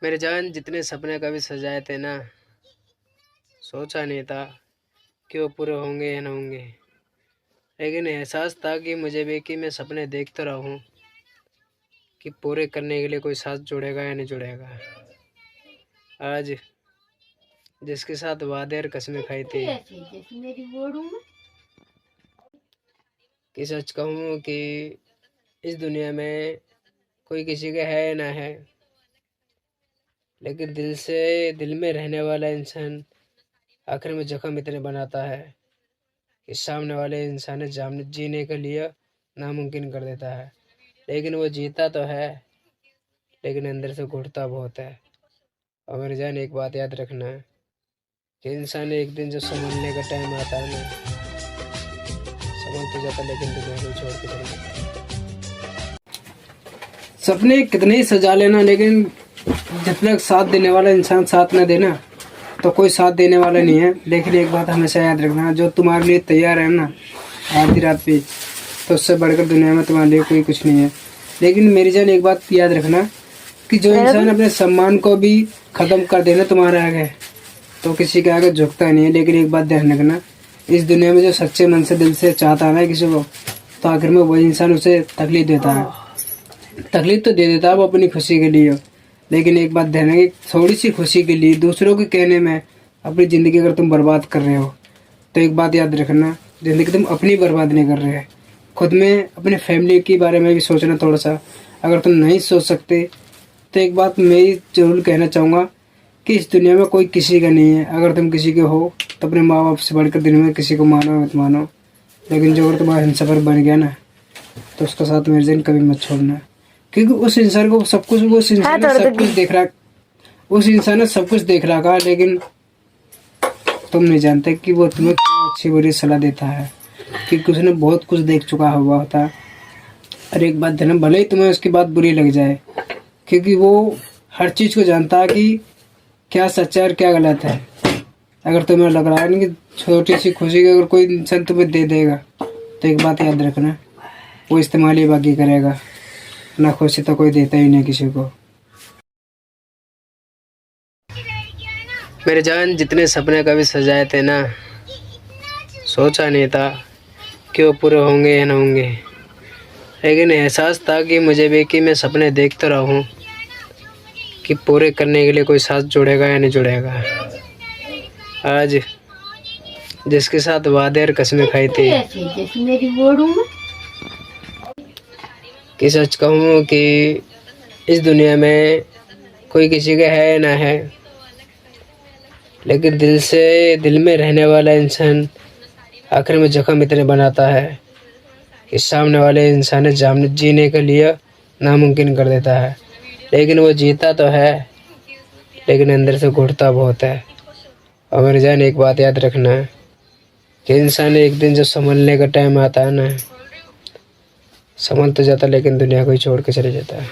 मेरे जान जितने सपने कभी सजाए थे ना, सोचा नहीं था कि वो पूरे होंगे या ना होंगे। लेकिन एहसास था कि मुझे भी कि मैं सपने देखता रहा हूँ कि पूरे करने के लिए कोई साथ जुड़ेगा या नहीं जुड़ेगा। आज जिसके साथ वादे और कसमें खाई थी कि सच कहूँ कि इस दुनिया में कोई किसी का है ना है, लेकिन दिल में रहने वाला इंसान आखिर में जख्म इतने बनाता है कि सामने वाले इंसान ने जीने के लिए नामुमकिन कर देता है। लेकिन वो जीता तो है, लेकिन अंदर से घुटता बहुत है। और मेरे जान एक बात याद रखना है कि इंसान एक दिन जब संभलने का टाइम आता है ना, संभल तो जाता लेकिन दुनिया को छोड़ के चले जाता है। सपने कितने ही सजा लेना, लेकिन जब तक साथ देने वाला इंसान साथ न देना तो कोई साथ देने वाला नहीं है। लेकिन एक बात हमेशा याद रखना, जो तुम्हारे लिए तैयार है ना आधी रात पे, तो उससे बढ़कर दुनिया में तुम्हारे लिए कोई कुछ नहीं है। लेकिन मेरी जान एक बात याद रखना कि जो इंसान अपने सम्मान को भी ख़त्म कर देना तुम्हारे आगे, तो किसी के आगे झुकता नहीं है। लेकिन एक बात ध्यान रखना, इस दुनिया में जो सच्चे मन से दिल से चाहता है ना किसी को, तो आखिर में वही इंसान उसे तकलीफ देता है। तकलीफ तो दे देता है वो अपनी खुशी के लिए, लेकिन एक बात ध्यान रखना, थोड़ी सी खुशी के लिए दूसरों के कहने में अपनी ज़िंदगी अगर तुम बर्बाद कर रहे हो, तो एक बात याद रखना, ज़िंदगी तुम अपनी बर्बाद नहीं कर रहे हैं। खुद में अपने फैमिली के बारे में भी सोचना थोड़ा सा। अगर तुम नहीं सोच सकते तो एक बात मैं ज़रूर कहना चाहूँगा कि इस दुनिया में कोई किसी का नहीं है। अगर तुम किसी के हो तो अपने माँ बाप से बढ़कर दुनिया में किसी को मानो मत मानो, लेकिन जो अगर तुम्हारा हमसफ़र बन गया ना, तो उसका साथ मेरे दिन कभी मत छोड़ना। क्योंकि उस इंसान को सब कुछ, उस इंसान ने सब कुछ देख रहा, उस इंसान ने सब कुछ देख रखा, लेकिन तुम नहीं जानते कि वो तुम्हें क्यों अच्छी बुरी सलाह देता है, क्योंकि उसने बहुत कुछ देख चुका हुआ होता है। और एक बात ध्यान, भले ही तुम्हें उसकी बात बुरी लग जाए, क्योंकि वो हर चीज़ को जानता है कि क्या सच्चा है और क्या गलत है। अगर तुम्हें लग रहा है ना कि छोटी सी खुशी की अगर कोई इंसान तुम्हें दे देगा, तो एक बात याद रखना, वो इस्तेमाल ही बाकी करेगा, ना खुशी तो कोई देता ही नहीं किसी को। मेरे जान जितने सपने कभी सजाए थे ना, सोचा नहीं था कि वो पूरे होंगे या ना होंगे। लेकिन एहसास था कि मुझे भी कि मैं सपने देखता रहा हूँ कि पूरे करने के लिए कोई साथ जुड़ेगा या नहीं जुड़ेगा। आज जिसके साथ वादे और कसमें खाई थी कि सच कहूँ कि इस दुनिया में कोई किसी का है ना है, लेकिन दिल में रहने वाला इंसान आखिर में जख्म इतने बनाता है कि सामने वाले इंसान ने जीने के लिए नामुमकिन कर देता है। लेकिन वो जीता तो है, लेकिन अंदर से घुटता बहुत है। और मेरे जान एक बात याद रखना कि इंसान एक दिन जब संभलने का टाइम आता है ना, संभल तो जाता लेकिन दुनिया को ही छोड़ के चले जाता है।